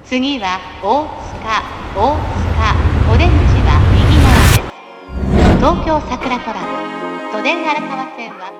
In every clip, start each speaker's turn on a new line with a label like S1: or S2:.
S1: 次は大塚オレンジは右側です。東京桜トラム都電荒川線は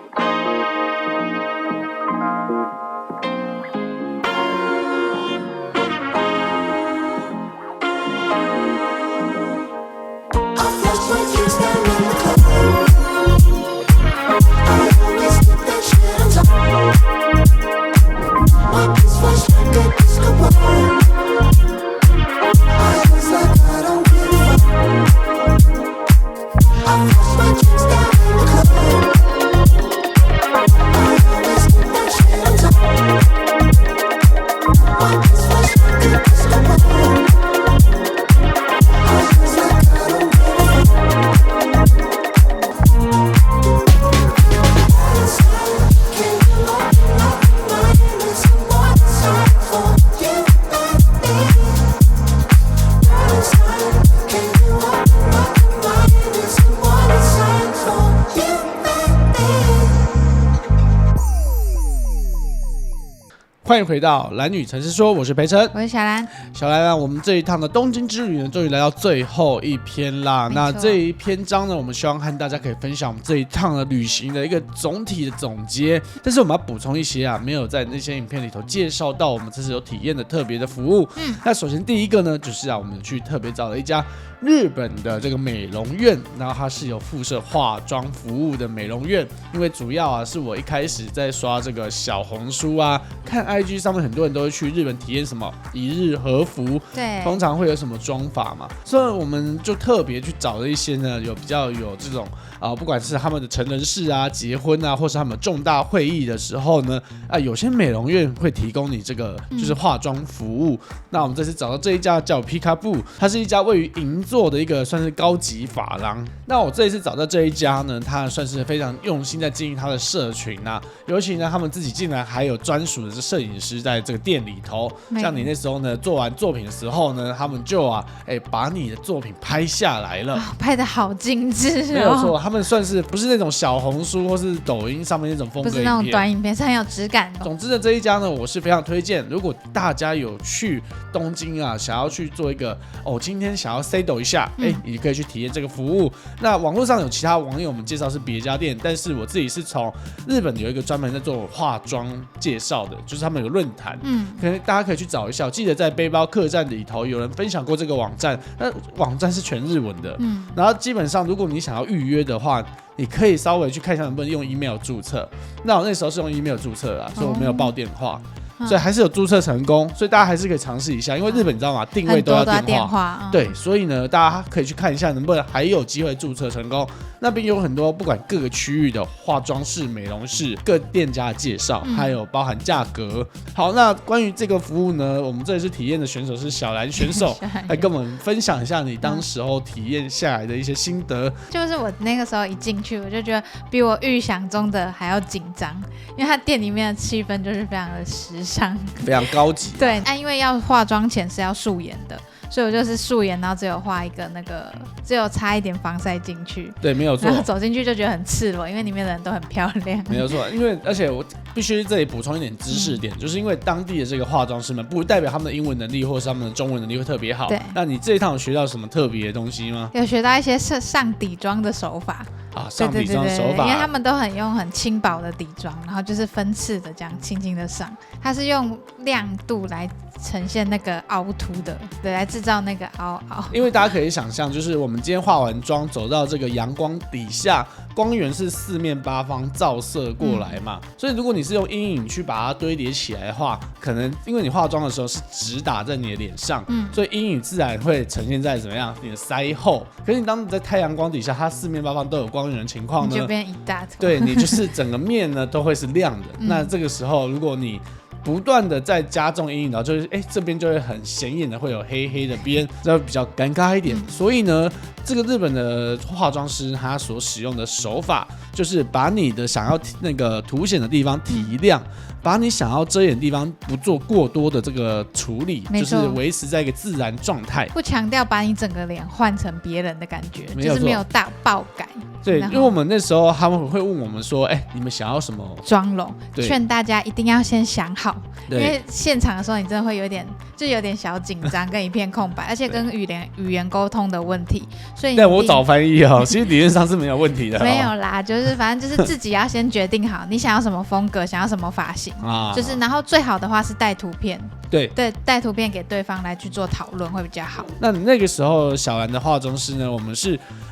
S2: 欢迎回到蓝女城市说，我是培晨，
S3: 我是小兰。
S2: 小兰啊，我们这一趟的东京之旅呢，终于来到最后一篇啦。那这一篇章呢，我们希望和大家可以分享我们这一趟的旅行的一个总体的总结。但是我们要补充一些没有在那些影片里头介绍到我们这次有体验的特别的服务。那首先第一个呢，就是我们去特别找了一家日本的这个美容院，然后它是有附设化妆服务的美容院。因为主要是我一开始在刷这个小红书看 IG 上面很多人都会去日本体验什么一日和服，
S3: 对，
S2: 通常会有什么妆法嘛，所以我们就特别去找了一些呢，比较有这种不管是他们的成人式结婚或是他们重大会议的时候呢，有些美容院会提供你这个就是化妆服务。那我们这次找到这一家叫皮卡布，它是一家位于银座的一个算是高级发廊。那我这一次找到这一家呢，它算是非常用心在经营它的社群尤其呢他们自己竟然还有专属的摄影师在这个店里头。像你那时候呢做完作品的时候呢，他们就把你的作品拍下来了，
S3: 拍得好精致
S2: 没有错，他们算是不是那种小红书或是抖音上面那种风格影片，
S3: 不是那种短影片，是很有质感的。
S2: 总之呢，这一家呢，我是非常推荐。如果大家有去东京想要去做一个今天想要 settle 一下，你可以去体验这个服务。那网络上有其他网友们介绍是别家店，但是我自己是从日本有一个专门在做化妆介绍的，就是他们有论坛，可能大家可以去找一下。我记得在背包客栈里头有人分享过这个网站，那网站是全日文的，然后基本上如果你想要预约的话，你可以稍微去看一下能不能用 email 注册。那我那时候是用 email 注册所以我没有报电话。所以还是有注册成功，所以大家还是可以尝试一下，因为日本你知道吗，定位都要电话，对，所以呢，大家可以去看一下能不能还有机会注册成功。那边有很多不管各个区域的化妆室、美容室、各店家的介绍，还有包含价格。好，那关于这个服务呢，我们这次体验的选手是小兰选手，来跟我们分享一下你当时候体验下来的一些心得。
S3: 就是我那个时候一进去，我就觉得比我预想中的还要紧张，因为他店里面的气氛就是非常的时尚，
S2: 非常高级。
S3: 对，因为要化妆前是要素颜的，所以我就是素颜，然后只有画一个只有擦一点防晒进去。对，
S2: 没有错。
S3: 然后走进去就觉得很赤裸，因为里面的人都很漂亮。
S2: 没有错，而且我必须这里补充一点知识点，就是因为当地的这个化妆师们不代表他们的英文能力或是他们的中文能力会特别好。对，那你这一趟有学到什么特别的东西吗？
S3: 有学到一些上底妆的手法。
S2: 上底妆手法，
S3: 因为他们都很用很轻薄的底妆，然后就是分次的这样轻轻的上，它是用亮度来呈现那个凹凸的，对，来制造那个凹。
S2: 因为大家可以想象，就是我们今天化完妆走到这个阳光底下，光源是四面八方照射过来嘛，所以如果你是用阴影去把它堆叠起来的话，可能因为你化妆的时候是直打在你的脸上，所以阴影自然会呈现在怎么样你的腮后。可是你当你在太阳光底下，它四面八方都有光源的情况呢，
S3: 你就变一大坨，
S2: 对，你就是整个面呢都会是亮的。那这个时候如果你不断的在加重阴影，然后就是这边就会很显眼的会有黑黑的边，这会比较尴尬一点。所以呢，这个日本的化妆师他所使用的手法，就是把你的想要那个凸显的地方提亮，把你想要遮掩的地方不做过多的这个处理，就是维持在一个自然状态，
S3: 不强调把你整个脸换成别人的感觉，就是没有大爆感。
S2: 对，因为我们那时候他们会问我们说，你们想要什么
S3: 妆容，
S2: 对
S3: 劝大家一定要先想好，因
S2: 对
S3: 为现场的时候你真的会有点小紧张，跟一片空白，而且跟语言沟通的问题，所以你
S2: 对我找翻译哦，其实理论上是没有问题的、哦。
S3: 没有啦，就是反正就是自己要先决定好你想要什么风格，想要什么发型，就是然后最好的话是带图片，
S2: 对，
S3: 带图片给对方来去做讨论会比较好。
S2: 那个时候小兰的化妆师呢，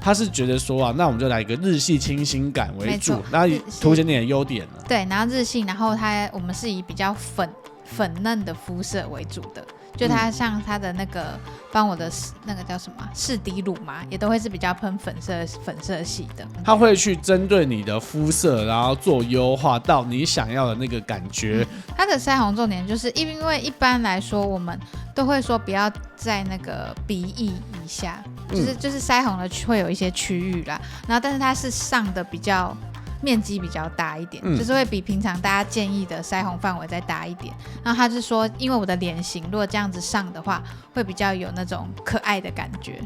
S2: 他是觉得说啊，那我们就来一个日系清新感为主，那凸显你的优点了。
S3: 对，然后日系，然后我们是以比较粉嫩的肤色为主的。就它像它的那个帮我的那个叫什么士迪乳嘛，也都会是比较喷粉色系的。
S2: 它会去针对你的肤色，然后做优化到你想要的那个感觉。
S3: 它的腮红重点就是因为一般来说我们都会说不要在那个鼻翼以下，就是腮红的会有一些区域啦，然后但是它是上的比较面积比较大一点，就是会比平常大家建议的腮红范围再大一点。然后他是说，因为我的脸型如果这样子上的话，会比较有那种可爱的感觉。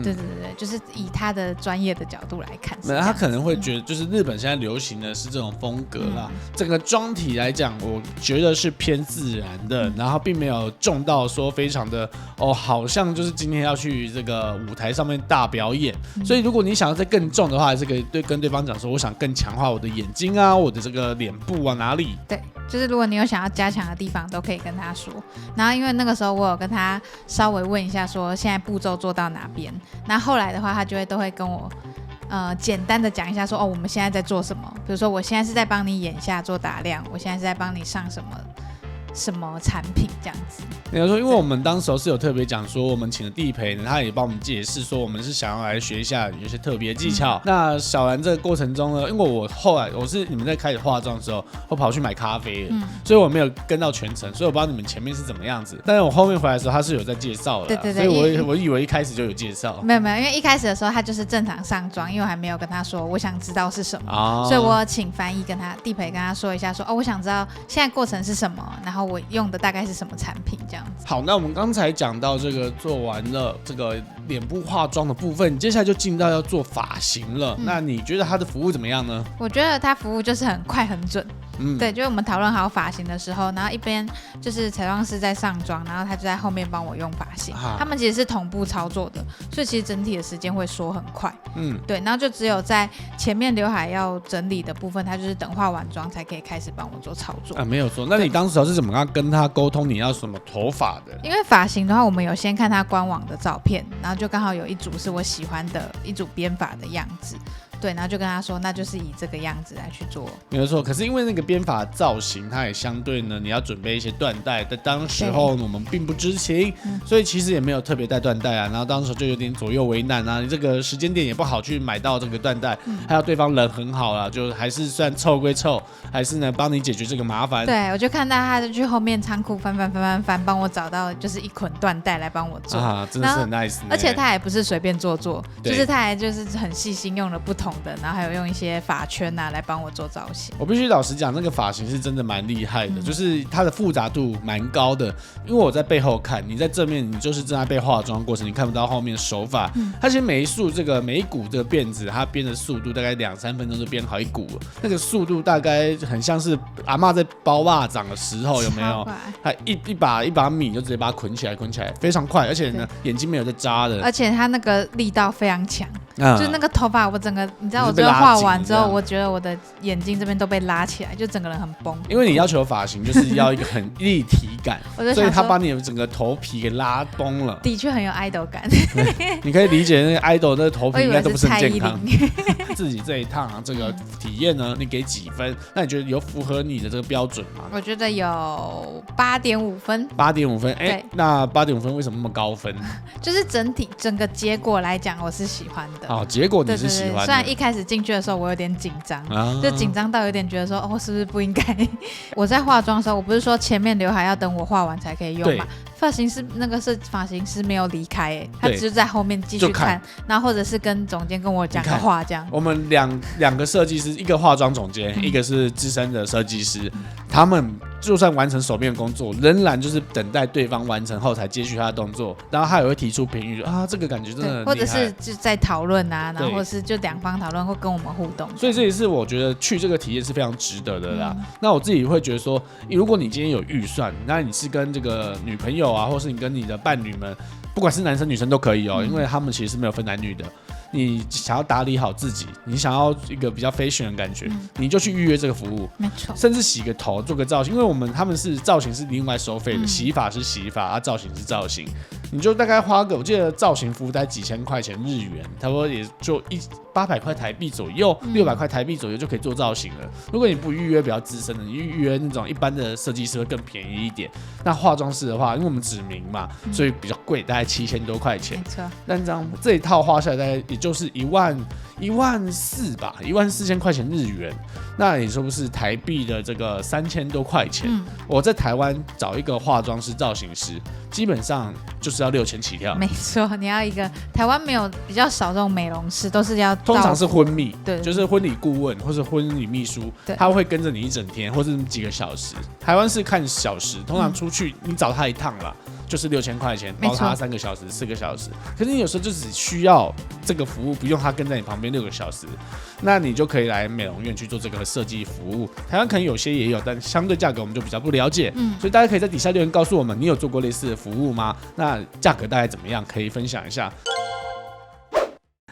S3: 对，就是以他的专业的角度来看，
S2: 他可能会觉得，就是日本现在流行的是这种风格啦。整个妆体来讲，我觉得是偏自然的，然后并没有重到说非常的好像就是今天要去这个舞台上面大表演。所以如果你想要再更重的话，还是可以跟对方讲说，我想更强化我的眼睛啊，我的这个脸部啊哪里。
S3: 对，就是如果你有想要加强的地方，都可以跟他说。然后因为那个时候我有跟他稍微问一下，说现在步骤做到哪边。那后来的话，他都会跟我简单的讲一下说，我们现在在做什么。比如说我现在是在帮你眼下做打亮，我现在是在帮你上什么产品这样子。
S2: 你要说，因为我们当时是有特别讲说，我们请的地陪呢，他也帮我们解释说，我们是想要来学一下有些特别技巧。那小兰这个过程中呢，因为我后来我是你们在开始化妆的时候，我跑去买咖啡了，所以我没有跟到全程，所以我不知道你们前面是怎么样子。但是我后面回来的时候，他是有在介绍的，对，所以我以为一开始就有介绍。
S3: 没有，因为一开始的时候他就是正常上妆，因为我还没有跟他说我想知道是什么，所以我请翻译地陪跟他说一下说，我想知道现在过程是什么，然后我用的大概是什么产品这样子。
S2: 好，那我们刚才讲到这个做完了这个脸部化妆的部分，接下来就进到要做发型了。那你觉得他的服务怎么样呢？
S3: 我觉得他服务就是很快很准。对，就是我们讨论好发型的时候，然后一边就是彩妆师在上妆，然后他就在后面帮我用发型。他们其实是同步操作的，所以其实整体的时间会缩很快。对，然后就只有在前面刘海要整理的部分，他就是等化完妆才可以开始帮我做操作。
S2: 没有错。那你当时是怎么跟他沟通你要什么头发的？
S3: 因为发型的话，我们有先看他官网的照片，然后就刚好有一组是我喜欢的一组编发的样子。对，然后就跟他说，那就是以这个样子来去做。没
S2: 有错，可是因为那个编发造型，它也相对呢，你要准备一些缎带，但当时候我们并不知情，所以其实也没有特别带缎带啊。然后当时就有点左右为难啊，你这个时间点也不好去买到这个缎带，还有对方人很好啦，就还是算凑归凑，还是呢帮你解决这个麻烦。
S3: 对，我就看到他就去后面仓库翻，帮我找到就是一捆缎带来帮我做
S2: 真的是很 nice。
S3: 而且他也不是随便做，就是他还就是很细心用了不同的，然后还有用一些发圈来帮我做造型。
S2: 我必须老实讲，那个发型是真的蛮厉害的，就是它的复杂度蛮高的。因为我在背后看，你在正面你就是正在被化妆过程，你看不到后面手法。它其实每一股这个辫子，它编的速度大概2-3分钟就编好一股了，那个速度大概很像是阿嬷在包袜掌的时候，有没有？它一把米就直接把它捆起来，非常快，而且呢眼睛没有在扎的，
S3: 而且它那个力道非常强。就是那个头发，我整个，你知道，我这个画完之后，我觉得我的眼睛这边都被拉起来，就整个人很崩。
S2: 因为你要求发型就是要一个很立体感，所以他把你的整个头皮给拉崩了。
S3: 的确很有 idol 感。
S2: 你可以理解那个 idol 那个头皮应该都不是很健康。自己这一趟这个体验呢，你给几分？那你觉得有符合你的这个标准吗？
S3: 我觉得有8.5分。
S2: 8.5分，那8.5分为什么那么高分？
S3: 就是整个结果来讲，我是喜欢的。
S2: 结果你是喜欢的。
S3: 虽然一开始进去的时候我有点紧张，就紧张到有点觉得说，是不是不应该？我在化妆的时候，我不是说前面刘海要等我化完才可以用嘛？发型师没有离开，他只是在后面继续看，然后或者是跟总监跟我讲个话这样。
S2: 我们两个设计师，一个化妆总监，一个是资深的设计师，他们就算完成手边的工作，仍然就是等待对方完成后才接续他的动作，然后他也会提出评语啊，这个感觉真的很厉害，
S3: 或者是就在讨论啊，然后或是就两方讨论或跟我们互动，
S2: 所以这也是我觉得去这个体验是非常值得的啦。那我自己会觉得说，如果你今天有预算，那你是跟这个女朋友啊，或是你跟你的伴侣们，不管是男生女生都可以哦，因为他们其实是没有分男女的。你想要打理好自己，你想要一个比较 fashion 的感觉，你就去预约这个服务，
S3: 没错，
S2: 甚至洗个头、做个造型，因为他们是造型是另外收费的，洗发是洗发，啊造型是造型，你就大概花个，我记得造型服务大概几千块钱日元，差不多也就800块台币左右，600块台币左右就可以做造型了。如果你不预约比较资深的，你预约那种一般的设计师会更便宜一点。那化妆师的话，因为我们指名嘛，所以比较贵，大概7000多块钱。
S3: 没错，
S2: 但这一套花下来大概也就是14000吧，14000块钱日元，那也说不是台币的这个3000多块钱。我在台湾找一个化妆师、造型师，基本上就是要6000起跳。
S3: 没错，你要一个台湾没有比较少这种美容师，都是要
S2: 通常是婚秘，
S3: 对，
S2: 就是婚礼顾问或是婚礼秘书，他会跟着你一整天或是几个小时。台湾是看小时，通常出去你找他一趟啦，就是6000块钱，包他3个小时、4个小时。可是你有时候就只需要这个服务，不用他跟在你旁边6个小时，那你就可以来美容院去做这个设计服务。台湾可能有些也有，但相对价格我们就比较不了解，所以大家可以在底下留言告诉我们，你有做过类似的服务吗？那价格大概怎么样？可以分享一下。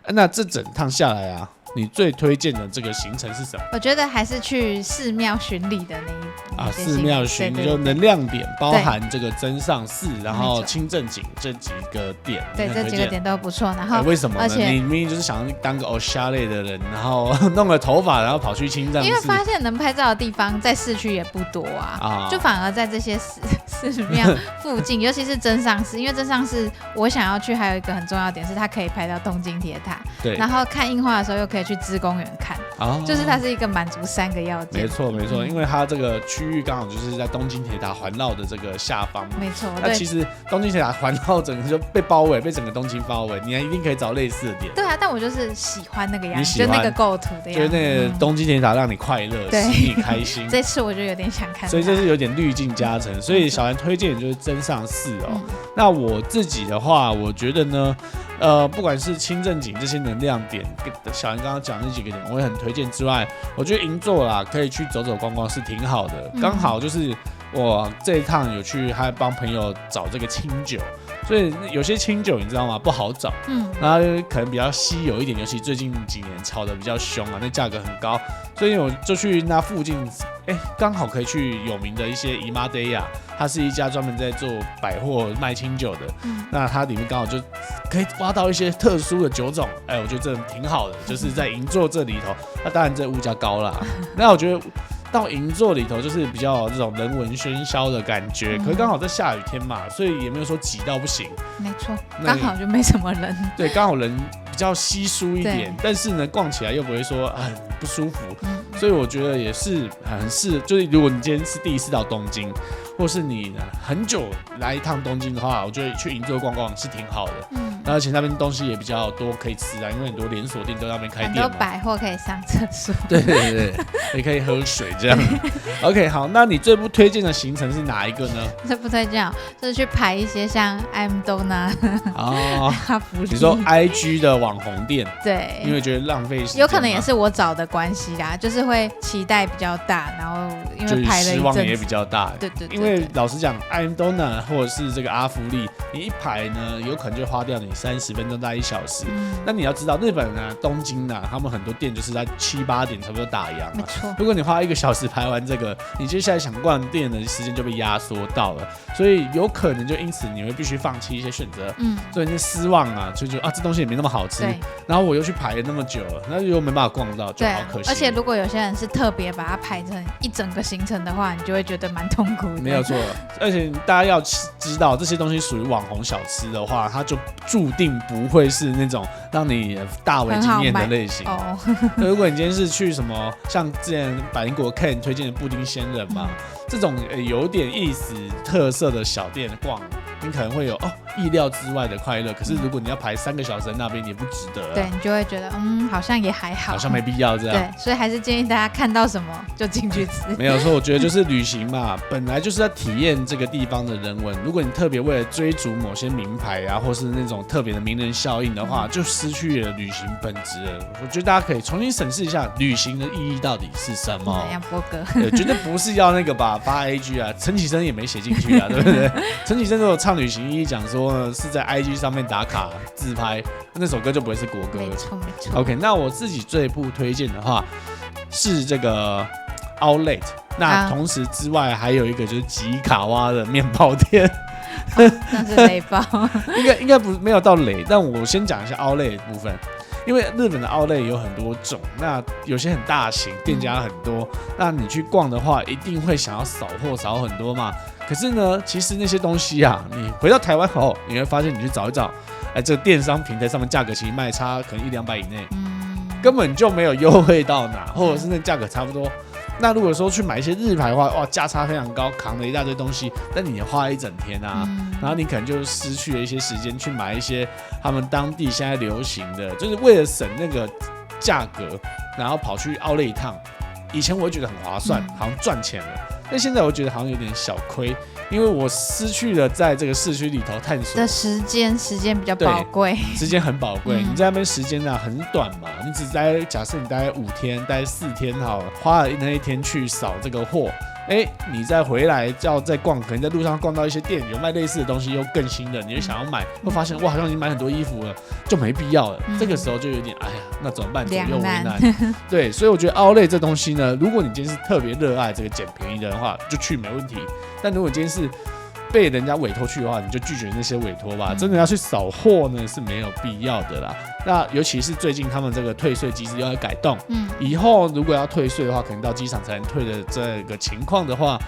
S2: 那这整趟下来啊，你最推荐的这个行程是什么？
S3: 我觉得还是去寺庙巡礼的那一
S2: 寺庙巡礼就能量点，包含这个真上寺，然后清正井这几个点。
S3: 对，这几个点都不错。然后
S2: 为什么呢？你明明就是想当个 Oshale 的人，然后弄了头发，然后跑去清正寺。
S3: 因为发现能拍照的地方在市区也不多啊，就反而在这些寺庙附近，尤其是真上寺，因为真上寺我想要去，还有一个很重要的点是它可以拍到东京铁塔。
S2: 对，
S3: 然后看樱花的时候又可以去芝公园看，就是它是一个满足3个要件。
S2: 没错没错，因为它这个区域刚好就是在东京铁塔环绕的这个下方嘛。
S3: 没错，
S2: 那其实东京铁塔环绕整个就被包围，被整个东京包围，你一定可以找类似的点。
S3: 对啊，但我就是喜欢那个样子，就那个构图的样子，
S2: 就那个东京铁塔让你快乐，使你开心。
S3: 这次我就有点想看，
S2: 所以这是有点滤镜加成。所以小兰推荐就是真上寺哦。那我自己的话，我觉得呢。不管是清正井这些能量点，小兰刚刚讲那几个点，我也很推荐之外，我觉得银座啦可以去走走逛逛是挺好的。刚好就是我这一趟有去，还帮朋友找这个清酒，所以有些清酒你知道吗？不好找，然后可能比较稀有一点，尤其最近几年炒的比较凶啊，那价格很高，所以我就去那附近，刚好可以去有名的一些姨妈爹呀。它是一家专门在做百货卖清酒的，那它里面刚好就可以挖到一些特殊的酒种，我觉得这挺好的，就是在银座这里头，那当然这物价高啦，那我觉得到银座里头就是比较这种人文喧嚣的感觉，可是刚好在下雨天嘛，所以也没有说挤到不行，
S3: 没错，刚好就没什么人，
S2: 对，刚好人比较稀疏一点，但是呢逛起来又不会说很不舒服，所以我觉得也是很适，就是如果你今天是第一次到东京。或是你很久来一趟东京的话，我觉得去银座逛逛是挺好的。而且那边东西也比较多可以吃啊，因为很多连锁店都在那边开店嘛。
S3: 很多百货可以上厕所。
S2: 对对对，也可以喝水这样。OK， 好，那你最不推荐的行程是哪一个呢？
S3: 最不推荐就是去排一些像 Amdona
S2: 你说 IG 的网红店，
S3: 对，
S2: 因为觉得浪费时间。
S3: 有可能也是我找的关系啦，就是会期待比较大，然后因为排了一阵子，
S2: 失望也比较大。
S3: 对对对。
S2: 因为老实讲 ，Amdona 或者是这个阿芙丽，你一排呢，有可能就花掉你30分钟到1小时。那你要知道，日本啊、东京啊，他们很多店就是在7、8点差不多打烊。
S3: 没错。
S2: 如果你花1个小时排完这个，你接下来想逛店的时间就被压缩到了，所以有可能就因此你会必须放弃一些选择。所以你失望啊，就觉得这东西也没那么好吃。然后我又去排了那么久了，那又没办法逛到，就好可惜。
S3: 而且如果有些人是特别把它排成一整个行程的话，你就会觉得蛮痛苦的。
S2: 没有错，而且大家要知道，这些东西属于网红小吃的话，它就注定不会是那种让你大为惊艳的类型。如果你今天是去什么，像之前百灵果 Ken 推荐的布丁仙人嘛，这种有点意思特色的小店逛，你可能会有意料之外的快乐。可是如果你要排3个小时在那边，也不值得啊。
S3: 对，你就会觉得好像也还好，
S2: 好像没必要这样。
S3: 对，所以还是建议大家看到什么就进去吃。
S2: 没有错，我觉得就是旅行嘛，本来就是要体验这个地方的人文。如果你特别为了追逐某些名牌啊，或是那种特别的名人效应的话，就失去了旅行本质了。我觉得大家可以重新审视一下旅行的意义到底是什么。
S3: 杨波哥，
S2: 对，绝对不是要那个吧发 IG 啊，陈绮贞也没写进去啊，对不对？陈绮贞都有唱旅行一讲说呢，是在 IG 上面打卡自拍，那首歌就不会是国歌了。
S3: 没错没错。
S2: OK， 那我自己最不推荐的话是这个 Outlet， 那同时之外还有一个就是吉卡蛙的面包店。
S3: 那是雷包。
S2: 应该不没有到雷，但我先讲一下 Outlet 的部分。因为日本的 Outlet 有很多种，那有些很大型，店家很多，那你去逛的话，一定会想要扫货扫很多嘛。可是呢，其实那些东西啊，你回到台湾后，你会发现你去找一找，这个电商平台上面价格其实卖差可能100-200以内，根本就没有优惠到哪，或者是那价格差不多。那如果说去买一些日牌的话，哇，价差非常高，扛了一大堆东西，但你也花了一整天啊，然后你可能就失去了一些时间去买一些他们当地现在流行的，就是为了省那个价格，然后跑去Outlet一趟。以前我会觉得很划算，好像赚钱了，但现在我觉得好像有点小亏，因为我失去了在这个市区里头探索
S3: 的时间比较宝贵，
S2: 时间很宝贵。你在那边时间呢很短嘛，你只待，假设你待5天，待4天好了，花了那一天去扫这个货，你再回来要再逛，可能在路上逛到一些店有卖类似的东西，又更新的，你就想要买，会发现哇，好像已经买很多衣服了，就没必要了。这个时候就有点那怎么办？左右为难。对，所以我觉得 Outlet 这东西呢，如果你今天是特别热爱这个捡便宜的话，就去没问题。但如果你今天是被人家委托去的话，你就拒绝那些委托吧。真的要去扫货呢是没有必要的啦。那尤其是最近他们这个退税机制又要改动，以后如果要退税的话，可能到机场才能退的这个情况的话，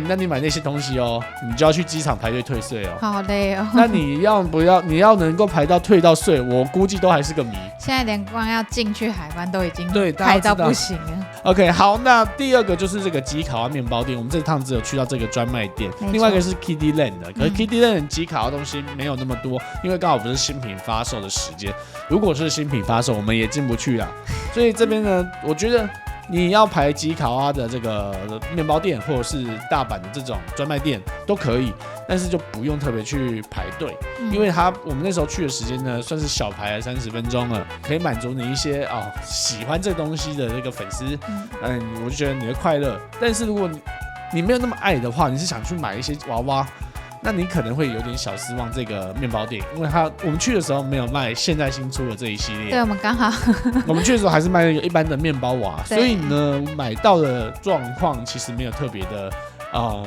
S2: 那你买那些东西你就要去机场排队退税
S3: 好累哦。
S2: 那你要能够排到退到税，我估计都还是个谜。
S3: 现在连光要进去海关都已经排到不行了。
S2: OK， 好，那第二个就是这个吉卡蛙面包店，我们这趟只有去到这个专卖店，另外一个是 Kitty Land 的，可是 Kitty Land 吉卡蛙东西没有那么多，因为刚好不是新品发售的时间。如果是新品发售，我们也进不去啦。所以这边呢，我觉得你要排吉卡蛙的这个面包店，或者是大阪的这种专卖店都可以，但是就不用特别去排队，因为我们那时候去的时间呢，算是小排了30分钟了，可以满足你一些喜欢这东西的这个粉丝，我就觉得你会快乐。但是如果你没有那么爱的话，你是想去买一些娃娃，那你可能会有点小失望这个面包店，因为我们去的时候没有卖现在新出的这一系列，
S3: 对，我们刚好
S2: 我们去的时候还是卖那个一般的面包娃，所以呢买到的状况其实没有特别的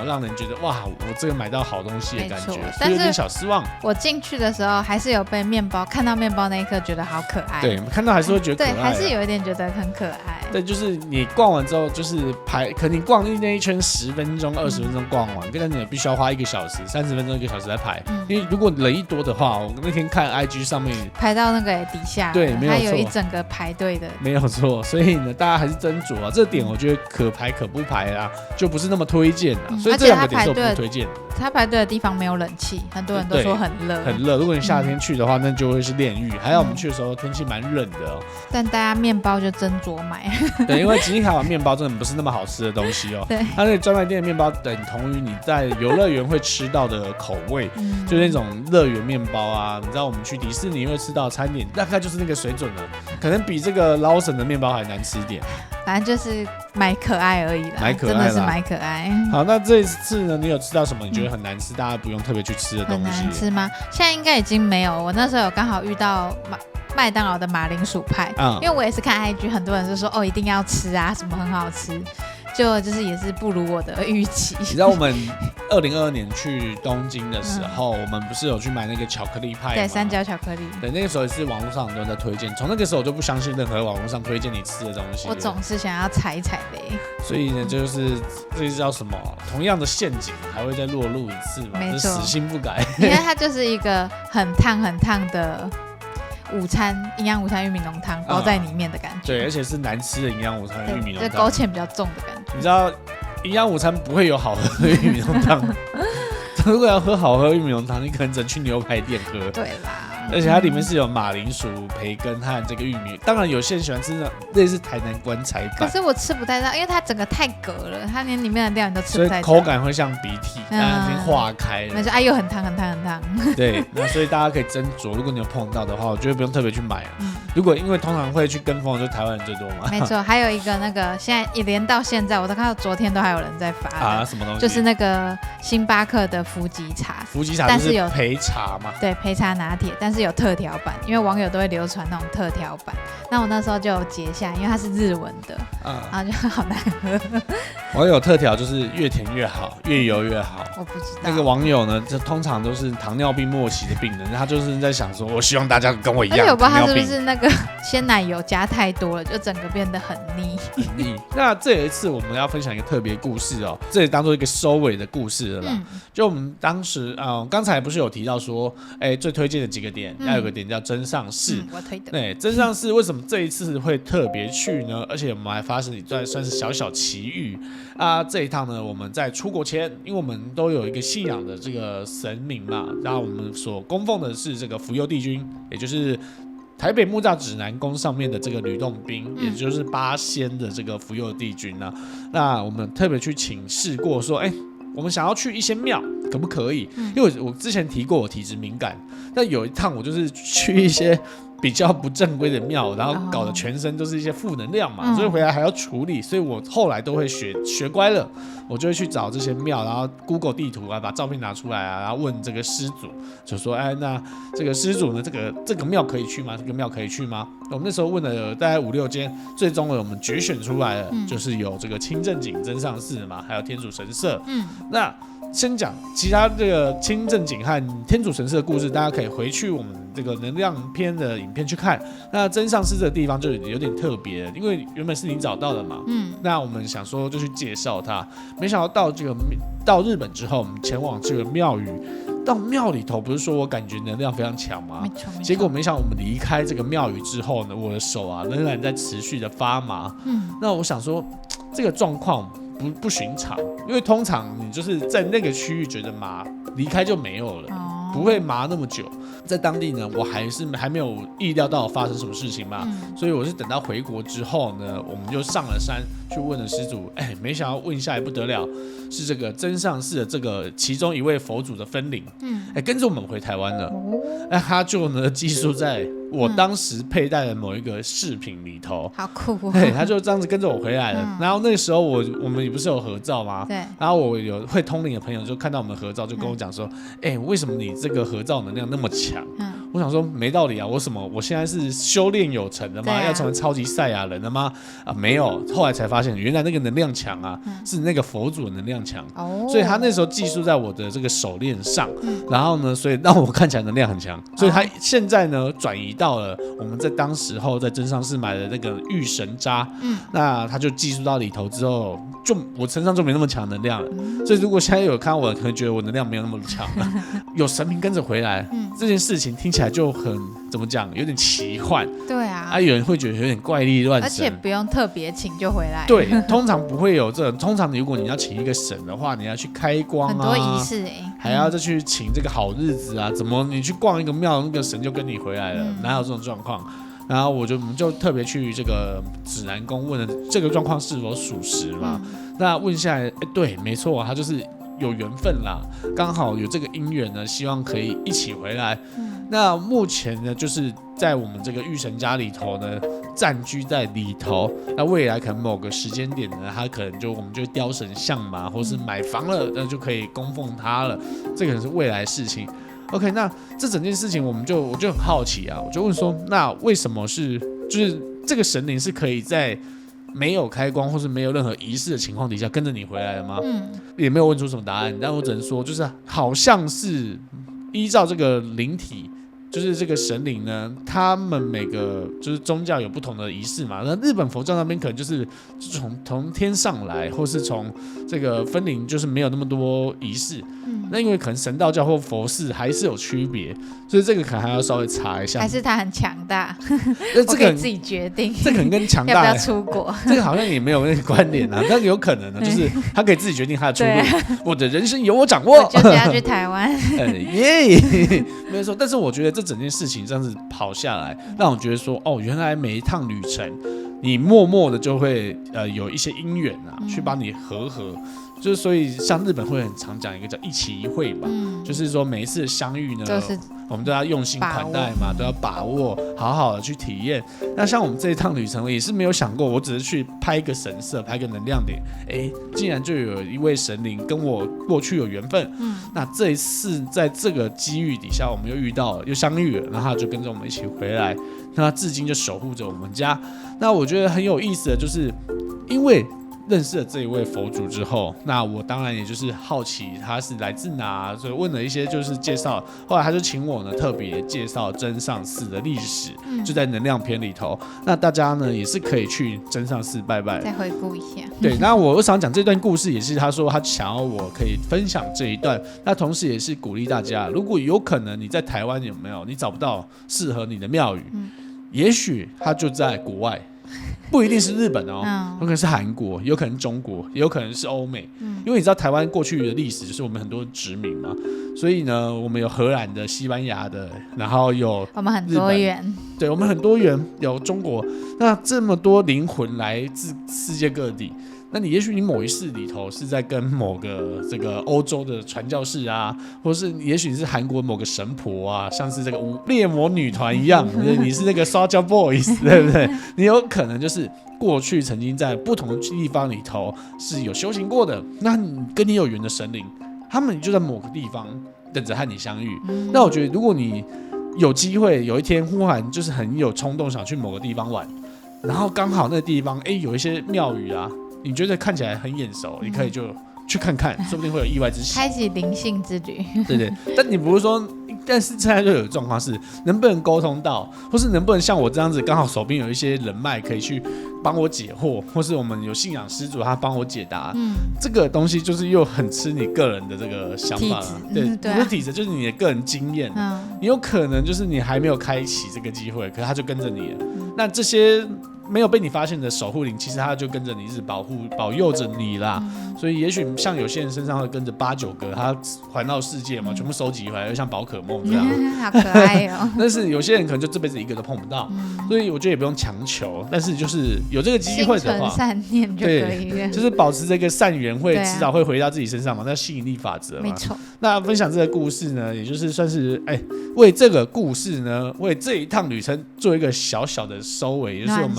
S2: 让人觉得哇，我这个买到好东西的感觉，所以有点小失望。
S3: 我进去的时候还是有被看到面包那一刻觉得好可爱，
S2: 对，看到还是会觉得可爱，
S3: 对，还是有一点觉得很可爱。
S2: 对，就是你逛完之后，就是可能你逛那一圈10分钟、20分钟逛完，跟你必须要花1个小时、30分钟、1个小时来排。因为如果人一多的话，我那天看 IG 上面
S3: 排到那个底下，
S2: 对，没有错，
S3: 还有一整个排队的，
S2: 没有错。所以呢，大家还是斟酌啊，这点我觉得可排可不排啊，就不是那么推荐啊。所以这2个点是我不推荐。
S3: 他排队的地方没有冷气，很多人都说很热，
S2: 很热。如果你夏天去的话，那就会是炼狱。还好我们去的时候天气蛮冷的
S3: 但大家面包就斟酌买。
S2: 对，因为吉卡瓦面包真的不是那么好吃的东西
S3: 对，
S2: 它那个专卖店的面包等同于你在游乐园会吃到的口味，就那种乐园面包啊。你知道我们去迪士尼会吃到餐点，大概就是那个水准了，可能比这个劳森的面包还难吃一点。
S3: 反正就是买可爱而已啦，
S2: 买可爱啦，
S3: 真的是买可爱。
S2: 好，那这一次呢，你有吃到什么你觉得很难吃，大家不用特别去吃的东西？
S3: 很难吃吗？现在应该已经没有。我那时候有刚好遇到麦当劳的马铃薯派，因为我也是看 IG， 很多人就说一定要吃啊，什么很好吃。就是也是不如我的预期。
S2: 你知道我们2022年去东京的时候，我们不是有去买那个巧克力派吗？
S3: 对，三角巧克力。
S2: 对，那个时候也是网络上很多人在推荐，从那个时候我就不相信任何网络上推荐你吃的东西。
S3: 我总是想要踩一踩雷。
S2: 所以呢，就是这叫什么？同样的陷阱还会再落入一次嘛？
S3: 没错，
S2: 死心不改。
S3: 因为它就是一个很烫很烫的午餐，营养午餐玉米浓汤包在里面的感觉。
S2: 对，而且是难吃的营养午餐玉米浓汤，
S3: 这勾芡比较重的感觉。
S2: 你知道营养午餐不会有好喝的玉米浓汤。如果要喝好喝玉米浓汤，你可能只能去牛排店喝。
S3: 对啦。
S2: 而且它里面是有马铃薯、培根和这个玉米。当然，有些人喜欢吃那类似台南棺材板，
S3: 可是我吃不太到，因为它整个太隔了，它连里面的料你都吃
S2: 所以
S3: 不太到。
S2: 口感会像鼻涕，它已经化开了。
S3: 没错，又很烫很烫很烫。
S2: 对，那所以大家可以斟酌，如果你有碰到的话，我觉得不用特别去买。如果因为通常会去跟风的就是台湾人最多嘛。
S3: 没错，还有一个那个现在一连到现在，我都看到昨天都还有人在发
S2: 啊，什么东西？
S3: 就是那个星巴克的伏吉茶。
S2: 伏吉茶就是焙茶嘛？
S3: 对，焙茶拿铁，但是有特调版，因为网友都会流传那种特调版。那我那时候就有截下，因为它是日文的，然后就好难喝。
S2: 网友特调就是越甜越好，越油越好。
S3: 我不知道
S2: 那个网友呢，就通常都是糖尿病末期的病人，他就是在想说，我希望大家跟我一样。
S3: 而且我不知道他是不是那个鲜奶油加太多了，就整个变得很腻。
S2: 很腻。那这有一次我们要分享一个特别故事哦，这也当做一个收尾的故事了啦。就我们当时刚才不是有提到说，最推荐的几个点，要有个点叫真上寺。
S3: 我推的。
S2: 对，真上寺为什么这一次会特别去呢？而且我们还发生一段算是小小奇遇啊。这一趟呢，我们在出国前，因为我们都有一个信仰的这个神明嘛，然后我们所供奉的是这个福佑帝君，也就是台北木栅指南宫上面的这个吕洞宾，也就是八仙的这个福佑帝君啊。那我们特别去请示过说，我们想要去一些庙，可不可以？因为我之前提过我体质敏感，但有一趟我就是去一些比较不正规的庙，然后搞得全身都是一些负能量嘛，所以回来还要处理，所以我后来都会学乖了，我就会去找这些庙，然后 Google 地图啊，把照片拿出来啊，然后问这个施主，就说，那这个施主呢，这个庙可以去吗？这个庙可以去吗？我们那时候问了大概5-6间，最终呢我们决选出来了，就是有这个清正井真上寺嘛，还有天主神社。那先讲其他这个清正井和天主神社的故事，大家可以回去我们这个能量篇的影片去看。那真上寺这个地方就有点特别，因为原本是你找到的嘛，那我们想说就去介绍它，没想到到日本之后，我们前往这个庙宇，到庙里头不是说我感觉能量非常强吗？
S3: 没错。
S2: 结果没想到我们离开这个庙宇之后呢，我的手啊仍然在持续的发麻。那我想说这个状况不寻常，因为通常你就是在那个区域觉得麻，离开就没有了，不会麻那么久。在当地呢，我还没有意料到发生什么事情嘛，所以我是等到回国之后呢，我们就上了山去问了施主，没想到问一下也不得了，是这个真上寺的这个其中一位佛祖的分灵，跟着我们回台湾了，他就呢寄宿在我当时佩戴的某一个饰品里头，
S3: 好酷哦！
S2: 对，他就这样子跟着我回来了。然后那个时候我们也不是有合照吗？
S3: 对。
S2: 然后我有会通灵的朋友就看到我们合照，就跟我讲说，为什么你这个合照能量那么强？我想说没道理啊，我现在是修炼有成的吗？要成为超级赛亚人了吗？没有，后来才发现原来那个能量强啊，是那个佛祖的能量强，所以他那时候寄宿在我的这个手链上，然后呢，所以让我看起来能量很强，所以他现在呢转移到了我们在当时候在真上寺买的那个御神渣，那他就寄宿到里头之后，就我身上就没那么强能量了，所以如果现在有看到我，可能觉得我能量没有那么强了，有神明跟着回来，这件事情听起来就很怎么讲，有点奇幻，
S3: 对啊，
S2: 有人会觉得有点怪力乱神，
S3: 而且不用特别请就回来，
S2: 对，通常不会有这种，通常如果你要请一个神的话，你要去开光啊，
S3: 很多仪式
S2: 还要再去请这个好日子啊，怎么你去逛一个庙，那个神就跟你回来了，哪有这种状况？然后我们就特别去这个指南宫问了这个状况是否属实嘛？那问下来，对，没错，他就是有缘分啦，刚好有这个姻缘呢，希望可以一起回来。那目前呢，就是在我们这个御神家里头呢，暂居在里头。那未来可能某个时间点呢，他可能我们就雕神像嘛，或是买房了，那就可以供奉他了。这个是未来事情。OK， 那这整件事情我就很好奇啊，我就问说，那为什么就是这个神灵是可以在没有开光或是没有任何仪式的情况底下跟着你回来的吗？也没有问出什么答案，但我只能说，就是好像是依照这个灵体，就是这个神灵呢，他们每个就是宗教有不同的仪式嘛。那日本佛教那边可能就是从天上来，或是从这个分灵，就是没有那么多仪式。那因为可能神道教或佛寺还是有区别，所以这个可能还要稍微查一下。
S3: 还是他很强大，
S2: 这个
S3: 我可以自己决定。
S2: 这可能跟强大
S3: 要不要出国？
S2: 这个好像也没有那个关联啊，但有可能呢，就是他可以自己决定他的出路，我的人生由我掌握。
S3: 我就是要去台湾。
S2: 耶，没错。但是我觉得这整件事情这样子跑下来，让我觉得说，哦，原来每一趟旅程，你默默的就会有一些因缘啊，去帮你和。就是所以像日本会很常讲一个叫一期一会嘛，就是说每一次的相遇呢，我们都要用心款待嘛，都要把握，好好的去体验。那像我们这一趟旅程也是没有想过，我只是去拍一个神社，拍一个能量点，竟然就有一位神灵跟我过去有缘分。那这一次在这个机遇底下，我们又遇到了，又相遇了，然后他就跟着我们一起回来，那他至今就守护着我们家。那我觉得很有意思的就是，因为认识了这一位佛祖之后，那我当然也就是好奇他是来自哪，所以问了一些就是介绍。后来他就请我呢特别介绍真上寺的历史，就在能量篇里头。那大家呢也是可以去真上寺拜拜，
S3: 再回顾一下。
S2: 对，那我想讲这段故事，也是他说他想要我可以分享这一段。那同时也是鼓励大家，如果有可能你在台湾有没有你找不到适合你的庙宇，也许他就在国外。不一定是日本哦，有可能是韩国，有可能中国，也有可能是欧美。因为你知道台湾过去的历史就是我们很多殖民嘛，所以呢，我们有荷兰的、西班牙的，然后有
S3: 我们很多元，
S2: 对，我们很多元，有中国。那这么多灵魂来自世界各地。那也许你某一世里头是在跟某个这个欧洲的传教士啊，或是也许是韩国某个神婆啊，像是这个猎魔女团一样，你是那个烧焦 boys， 对不对？你有可能就是过去曾经在不同的地方里头是有修行过的，那你跟你有缘的神灵，他们就在某个地方等着和你相遇。那我觉得如果你有机会有一天忽然就是很有冲动想去某个地方玩，然后刚好那个地方有一些庙宇啊，你觉得看起来很眼熟，你可以就去看看，说不定会有意外之喜。
S3: 开启灵性之旅。
S2: 对，但你不是说，但是现在就有状况是，能不能沟通到，或是能不能像我这样子，刚好手边有一些人脉可以去帮我解惑，或是我们有信仰师主他帮我解答。这个东西就是又很吃你个人的这个想法了。对，不是体质，就是你的个人经验。你有可能就是你还没有开启这个机会，可是他就跟着你了。那这些没有被你发现的守护灵，其实他就跟着你一直保佑着你啦。所以也许像有些人身上会跟着8、9个，他环绕世界嘛，全部收集回来，就像宝可梦这样。
S3: 好可爱哦！
S2: 但是有些人可能就这辈子一个都碰不到，所以我觉得也不用强求。但是就是有这个机会的话，
S3: 心存善念就可以了。
S2: 就是保持这个善缘，会迟早会回到自己身上嘛，那吸引力法则嘛。
S3: 没错。那
S2: 分享这个故事呢，也就是算是为这个故事呢，为这一趟旅程做一个小小的收尾，也就是我们。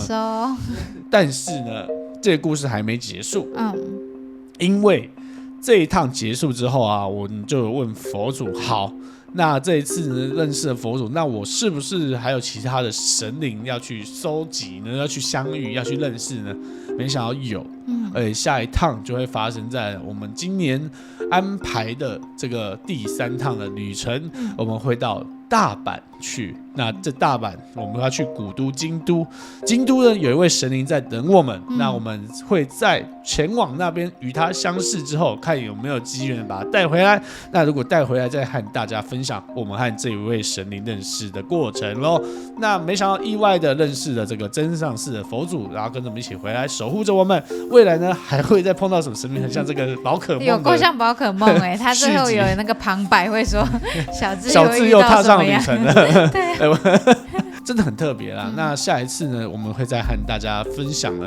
S2: 但是呢，这个故事还没结束。因为这一趟结束之后啊，我们就有问佛祖，好，那这一次呢认识了佛祖，那我是不是还有其他的神灵要去收集呢？要去相遇，要去认识呢？没想到有，而且下一趟就会发生在我们今年安排的这个第3趟的旅程，我们会到大阪去。那这大阪我们要去古都京都，京都呢有一位神灵在等我们，那我们会在前往那边与他相识之后，看有没有机缘把他带回来。那如果带回来，再和大家分享我们和这一位神灵认识的过程咯。那没想到意外的认识了这个真上寺的佛祖，然后跟着我们一起回来守护着我们。未来呢还会再碰到什么神明，很像这个宝可梦的，
S3: 有够像宝可梦他最后有那个旁白会说小智
S2: 又踏上旅程了。
S3: 对。
S2: 真的很特别啦。那下一次呢，我们会再和大家分享了，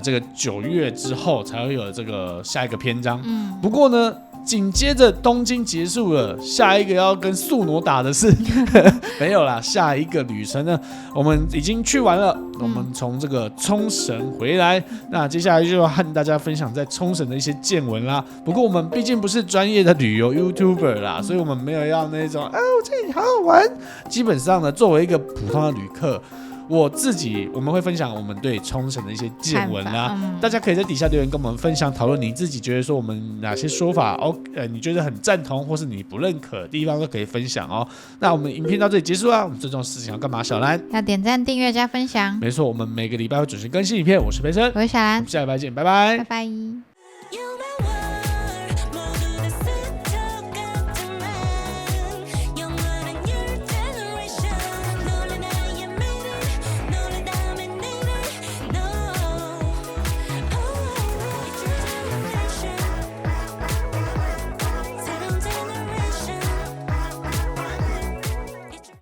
S2: 这个9月之后才会有这个下一个篇章。不过呢，紧接着东京结束了，下一个要跟宿傩打的是没有啦。下一个旅程呢，我们已经去完了，我们从这个冲绳回来，那接下来就要和大家分享在冲绳的一些见闻啦。不过我们毕竟不是专业的旅游 YouTuber 啦，所以我们没有要那种我这里好好玩。基本上呢，作为一个普通的旅客，我自己我们会分享我们对冲绳的一些见闻啦，
S3: 看法
S2: 大家可以在底下留言跟我们分享讨论，你自己觉得说我们哪些说法你觉得很赞同，或是你不认可的地方都可以分享哦。那我们影片到这里结束啦，我们最重要的事情要干嘛？小兰，
S3: 要点赞、订阅、加分享。
S2: 没错，我们每个礼拜会准时更新影片，我是培生，
S3: 我是小兰
S2: 我们，下礼拜见，拜拜
S3: 拜拜。